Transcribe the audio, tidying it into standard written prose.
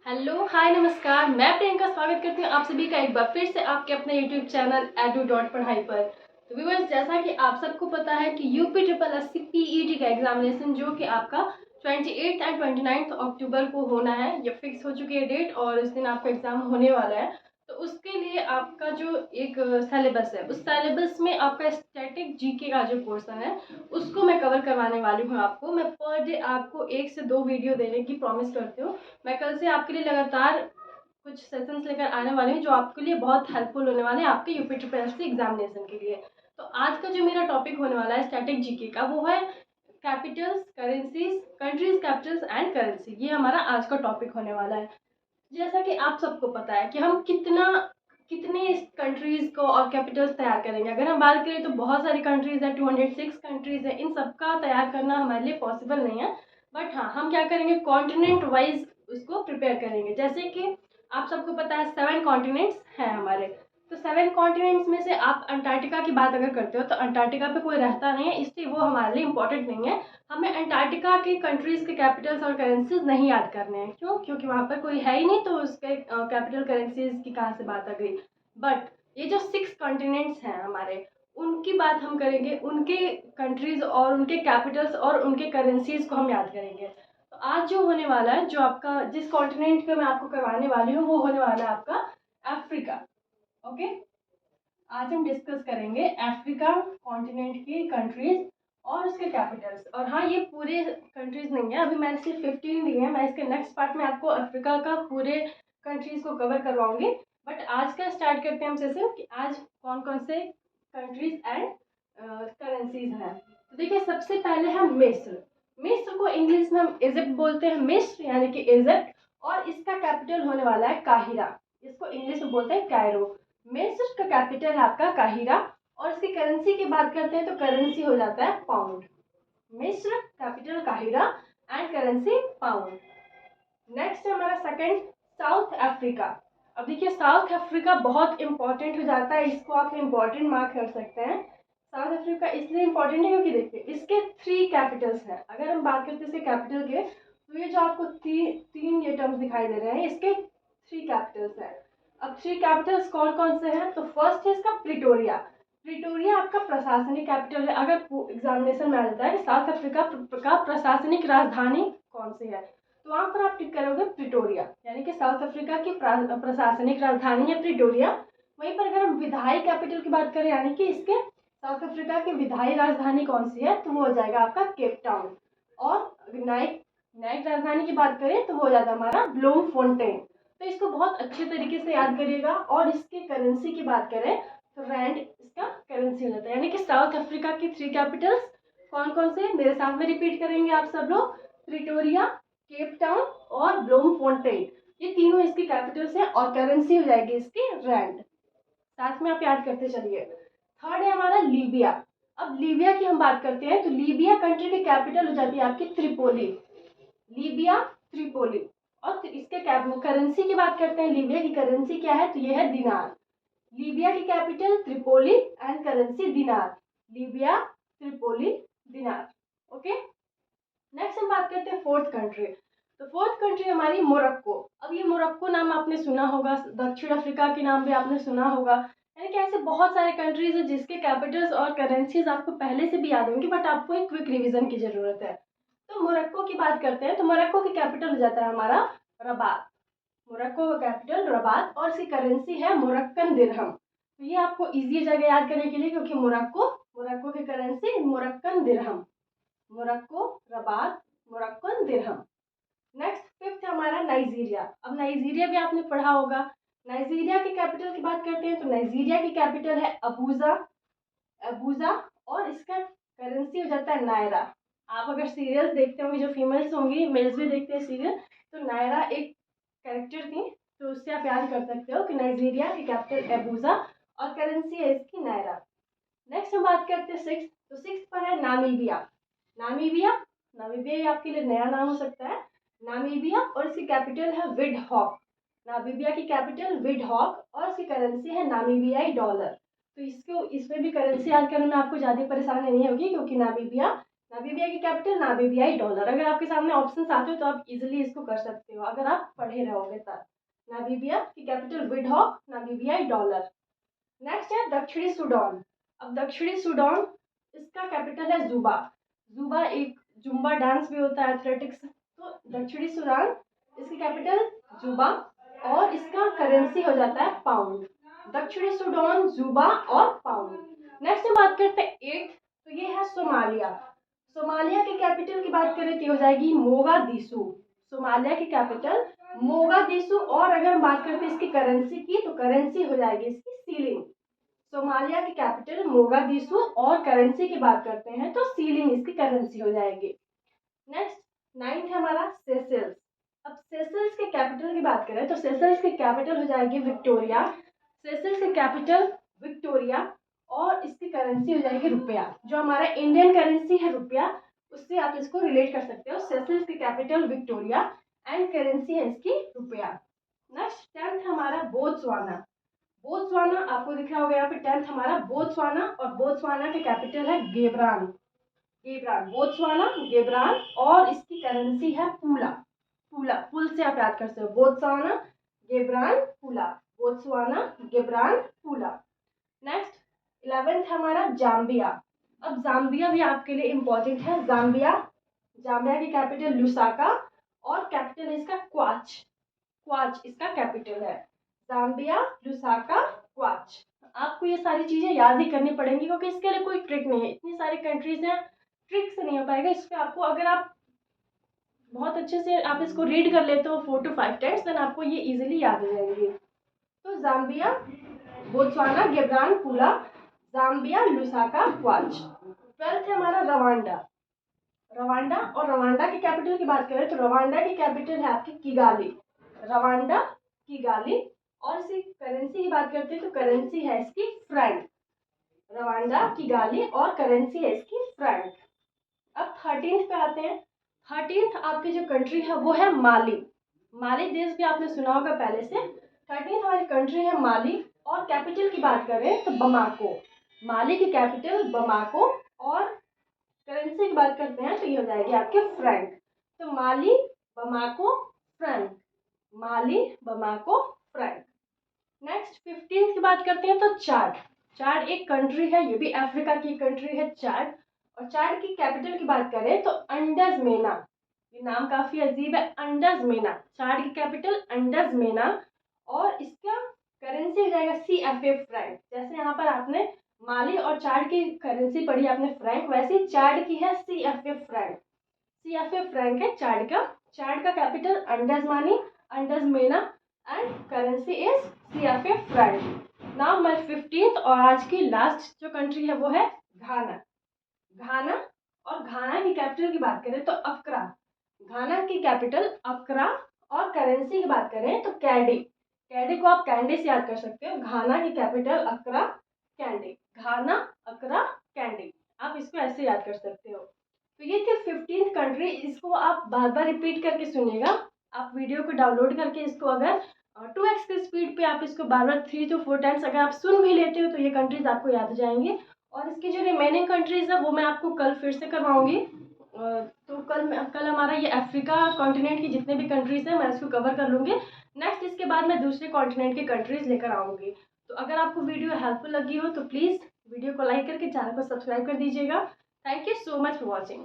Hello, हाय, नमस्कार। मैं प्रियंका स्वागत करती हूँ आप सभी का एक बार फिर से आपके अपने यूट्यूब चैनल edu.पढ़ाई पर। तो व्यूअर्स, जैसा कि आप सबको पता है कि यूपी ट्रिपल एससी पीईटी का एग्जामिनेशन जो कि आपका 28 एंड 29 अक्टूबर को होना है, ये फिक्स हो चुकी है डेट और उस दिन आपका एग्जाम होने वाला है। तो उसके लिए आपका जो एक सिलेबस है, उस सिलेबस में आपका स्टैटिक जीके का जो पोर्शन है उसको मैं कवर करवाने वाली हूँ। आपको मैं पर डे आपको 1 से 2 वीडियो देने की प्रॉमिस करती हूँ। मैं कल से आपके लिए लगातार कुछ सेशंस लेकर आने वाली हूँ जो आपके लिए बहुत हेल्पफुल होने वाले हैं आपके यूपी ट्रिपल एससी एग्जामिनेशन के लिए। तो आज का जो मेरा टॉपिक होने वाला है स्टैटिक जीके का, वो है Capitals, currencies, countries Capitals and currency. ये हमारा आज का टॉपिक होने वाला है। जैसा कि आप सबको पता है कि हम कितने कंट्रीज को और कैपिटल्स तैयार करेंगे। अगर हम बात करें तो बहुत सारी कंट्रीज है, 206 कंट्रीज है। इन सबका तैयार करना हमारे लिए पॉसिबल नहीं है, बट हाँ, हम क्या करेंगे, कॉन्टिनेंट वाइज उसको प्रिपेयर करेंगे। जैसे कि आप सबको पता है 7 कॉन्टिनेंट्स हैं हमारे। तो 7 कॉन्टिनेंट्स में से आप अंटार्कटिका की बात अगर करते हो तो अंटार्कटिका पे कोई रहता नहीं है, इसलिए वो हमारे लिए इंपॉर्टेंट नहीं है। हमें अंटार्कटिका के कंट्रीज के कैपिटल्स और करेंसीज नहीं याद करने हैं। क्यों? क्योंकि वहाँ पर कोई है ही नहीं, तो उसके कैपिटल करेंसीज की कहाँ से बात आ गई। बट ये जो 6 कॉन्टिनेंट्स हैं हमारे, उनकी बात हम करेंगे, उनके कंट्रीज और उनके कैपिटल्स और उनके करेंसीज को हम याद करेंगे। तो आज जो होने वाला है, जो आपका जिस कॉन्टिनेंट पे मैं आपको करवाने वाली हूँ, वो होने वाला है आपका अफ्रीका। ओके, आज हम डिस्कस करेंगे अफ्रीका कॉन्टिनेंट की कंट्रीज और उसके कैपिटल्स। और हाँ, ये पूरे कंट्रीज नहीं है, अभी मैंने सिर्फ 15 दी है। मैं इसके नेक्स्ट पार्ट में आपको अफ्रीका का पूरे कंट्रीज को कवर करवाऊंगी। बट आज का स्टार्ट करते हैं हम सेशन कि आज कौन कौन से कंट्रीज एंड करेंसीज हैं। तो देखिए, सबसे पहले है मिस्र। मिस्र को इंग्लिश में हम इजिप्ट बोलते हैं, मिस्र यानी कि इजिप्ट। और इसका कैपिटल होने वाला है काहिरा, इसको इंग्लिश में बोलते हैं कायरो। मिस्र का कैपिटल है आपका काहिरा। और इसकी करेंसी की बात करते हैं तो करेंसी हो जाता है पाउंड। मिस्र capital Cairo and currency pound. Next है हमारा सेकंड, साउथ अफ्रीका। अब देखिए, साउथ अफ्रीका बहुत इंपॉर्टेंट हो जाता है, इसको आप इंपॉर्टेंट मार्क कर सकते हैं। साउथ अफ्रीका इसलिए इंपॉर्टेंट है क्योंकि देखिए इसके 3 कैपिटल्स हैं। अगर हम बात करते हैं इसके कैपिटल के, तो ये जो आपको तीन ये टर्म्स दिखाई दे रहे हैं, इसके 3 कैपिटल्स हैं। अब 3 कैपिटल्स कौन कौन से हैं? तो फर्स्ट है इसका प्रिटोरिया। प्रिटोरिया आपका प्रशासनिक कैपिटल है। अगर एग्जामिनेशन में आ जाता है कि साउथ अफ्रीका का प्रशासनिक राजधानी कौन सी है, तो वहां पर आप टिक करोगे प्रिटोरिया, यानी कि साउथ अफ्रीका की प्रशासनिक राजधानी है प्रिटोरिया। वहीं पर अगर हम विधायी कैपिटल की बात करें, यानी कि इसके साउथ अफ्रीका की विधायी राजधानी कौन सी है, तो वो हो जाएगा आपका केप टाउन। और न्यायिक न्यायिक राजधानी की बात करें तो वो हो जाता है हमारा ब्लूम फोन्टेन। तो इसको बहुत अच्छे तरीके से याद करिएगा। और इसके करेंसी की बात करें तो रैंड इसका करेंसी हो जाता है। यानी कि साउथ अफ्रीका की 3 कैपिटल्स कौन कौन से, मेरे साथ में रिपीट करेंगे आप सब लोग। प्रिटोरिया, केप टाउन और ब्लूम फोन्टेन, ये तीनों इसकी कैपिटल्स हैं और करेंसी हो जाएगी इसकी रैंड। साथ में आप याद करते चलिए। थर्ड है हमारा लीबिया। अब लीबिया की हम बात करते हैं तो लीबिया कंट्री की कैपिटल हो जाती है आपकी त्रिपोली। Libya, Tripoli. और इसके करेंसी की बात करते हैं, लीबिया की करेंसी क्या है, तो ये है दिनार। लीबिया की कैपिटल त्रिपोली एंड करेंसी दिनार। लीबिया, त्रिपोली, दिनार। ओके, नेक्स्ट हम बात करते हैं फोर्थ कंट्री। तो फोर्थ कंट्री हमारी मोरक्को। अब ये मोरक्को नाम आपने सुना होगा, दक्षिण अफ्रीका के नाम भी आपने सुना होगा। यानी कि ऐसे बहुत सारे कंट्रीज है जिसके कैपिटल्स और करेंसीज आपको पहले से भी याद होंगी, बट आपको एक क्विक रिवीजन की जरूरत है। तो मोरक्को की बात करते हैं तो मोरक्को की कैपिटल हो जाता है हमारा रबात। मोरक्को का कैपिटल रबात और इसकी करेंसी है मोरक्कन दिरहम। तो ये आपको इजी जगह याद करने के लिए, क्योंकि मोरक्को की करेंसी मोरक्कन दिरहम। मोरक्को, रबात, मोरक्कन दिरहम। नेक्स्ट फिफ्थ हमारा नाइजीरिया। अब नाइजीरिया भी आपने पढ़ा होगा। नाइजीरिया की कैपिटल की बात करते हैं तो नाइजीरिया की कैपिटल है अबूजा। अबूजा। और इसका करेंसी हो जाता है नायरा। आप अगर सीरियल्स देखते होंगे, जो फीमेल्स होंगी, मेल्स भी देखते हैं सीरियल, तो नायरा एक कैरेक्टर थी, तो उससे आप याद कर सकते हो कि नाइजीरिया की कैपिटल अबूजा और करेंसी है इसकी नायरा। नेक्स्ट हम बात करते हैं सिक्स। तो सिक्स पर है नामीबिया। नामीबिया, नामीबिया ये आपके लिए नया नाम हो सकता है, नामीबिया। और इसकी कैपिटल है विंडहॉक। नामीबिया की कैपिटल विंडहॉक और इसकी करेंसी है नामीबियाई डॉलर। तो इसको इसमें भी करेंसी याद करने में आपको ज़्यादा परेशानी नहीं होगी, क्योंकि नामीबिया नामीबिया की कैपिटल नामीबियाई डॉलर। अगर आपके सामने ऑप्शंस आते हो तो आप इजीली इसको कर सकते हो अगर आप पढ़े रहोगे तब। नामीबिया की कैपिटल विंडहॉक, नामीबियाई डॉलर। नेक्स्ट है दक्षिणी सूडान। अब दक्षिणी सूडान, इसका कैपिटल है जुबा। जुबा एक जुम्बा डांस भी होता है, एथलेटिक्स। तो दक्षिणी सूडान, इसकी कैपिटल जुबा और इसका करेंसी हो जाता है पाउंड। दक्षिणी सूडान, जुबा और पाउंड। नेक्स्ट हम बात करते हैं एट, तो ये है सोमालिया। सोमालिया के कैपिटल की बात करें तो हो जाएगी मोगादिशु। सोमालिया की कैपिटल मोगादिशु। और अगर हम बात करते हैं इसकी करेंसी की, तो करेंसी हो जाएगी इसकी सीलिंग। सोमालिया की कैपिटल मोगादिशु और करेंसी की बात करते हैं तो सीलिंग इसकी करेंसी हो जाएगी। नेक्स्ट नाइन्थ है हमारा सेशल्स। अब सेशल्स के कैपिटल की बात करें तो सेशल्स की कैपिटल हो जाएगी विक्टोरिया। सेशल्स की कैपिटल विक्टोरिया और इसकी करेंसी हो जाएगी रुपया। जो हमारा इंडियन करेंसी है रुपया, उससे आप इसको रिलेट कर सकते हो। सेशल्स की कैपिटल विक्टोरिया एंड करेंसी है इसकी रुपया। नेक्स्ट टेंथ हमारा बोत्सवाना। बोत्सवाना आपको दिख रहा होगा यहाँ पे टेंथ हमारा बोत्सवाना, और बोत्सवाना के कैपिटल है गेब्रान। गेब्रान, बोत्सवाना, गेब्रान और इसकी करेंसी है पूला। पूला, पुल से आप याद कर सकते हो। बोत्सवाना, गेब्रान, पूला। बोत्सवाना, गेब्रान, पूला। नेक्स्ट 11th हमारा जाम्बिया। अब जाम्बिया भी आपके लिए इंपॉर्टेंट है। जाम्बिया, जाम्बिया की कैपिटल लुसाका और कैपिटल है इसका क्वाच। क्वाच इसका कैपिटल है। Zambia, Lusaka, क्वाच। आपको ये सारी चीजें याद ही करनी पड़ेंगी क्योंकि इसके लिए कोई ट्रिक नहीं है। इतनी सारी कंट्रीज हैं, ट्रिक से नहीं हो पाएगा। इस पे आपको, अगर आप बहुत अच्छे से आप इसको रीड कर लेते हो 4 to 5 टाइम्स, देन आपको ये इजीली याद हो जाएंगे। तो जाम्बिया, बोत्सवाना, गेब्रान, पूला, जाम्बिया, लुसाका, क्वाच। 12th है हमारा रवांडा। रवांडा, और रवांडा की कैपिटल की बात करें तो रवांडा की कैपिटल है आपकी किगाली। Rwanda, Kigali. और इसकी करेंसी की बात करते हैं तो करेंसी है इसकी फ्रैंक। रवांडा, किगाली और करेंसी है इसकी फ्रैंक। अब 13th पे आते हैं। 13th आपकी जो कंट्री है वो है माली। माली देश भी आपने सुना होगा पहले से। 13th हमारी कंट्री है माली और कैपिटल की बात करें तो बमाको। माली की कैपिटल बमाको और करेंसी की बात करते हैं तो ये हो जाएगी आपके फ्रैंक। तो माली, बमाको, फ्रैंक। माली, बमाको, फ्रैंक। नेक्स्ट 15th की बात करते हैं तो चाड। चाड एक कंट्री है, ये भी अफ्रीका की कंट्री है चाड। और चाड की कैपिटल की बात करें तो अंडजमेना। ये नाम काफी अजीब है, अंडजमेना। चाड की कैपिटल अंडजमेना और इसका करेंसी हो जाएगा CFA फ्रैंक। जैसे यहाँ पर आपने माली और चाड की करेंसी पढ़ी आपने फ्रैंक, वैसे ही चाड की है CFA फ्रैंक। CFA फ्रैंक है चाड का। चाड का कैपिटल अंडजमानी, N'Djamena and currency is CFA franc. Now my 15th और आज की लास्ट जो कंट्री है वो है घाना। घाना, और घाना की कैपिटल की बात करें तो अक्रा। घाना की कैपिटल अक्रा और करेंसी की बात करें तो कैडी। कैडी को आप कैंडी से याद कर सकते हो। घाना की कैपिटल अक्रा, कैंडी। घाना, अक्रा, कैंडी। आप इसको ऐसे याद कर सकते हो। तो ये थी 15th कंट्री। इसको आप बार बार रिपीट करके सुनिएगा। आप वीडियो को डाउनलोड करके इसको अगर 2x की स्पीड पे आप इसको बार बार 3 to 4 टाइम्स अगर आप सुन भी लेते हो तो ये कंट्रीज आपको याद हो जाएंगे। और इसकी जो रिमेनिंग कंट्रीज है वो मैं आपको कल फिर से करवाऊंगी। तो कल हमारा ये अफ्रीका कॉन्टिनेंट की जितने भी कंट्रीज हैं मैं इसको कवर कर लूँगी। नेक्स्ट इसके बाद मैं दूसरे कॉन्टिनेंट की कंट्रीज लेकर आऊँगी। तो अगर आपको वीडियो हेल्पफुल लगी हो तो प्लीज़ वीडियो को लाइक करके चैनल को सब्सक्राइब कर दीजिएगा। Thank you so much for watching.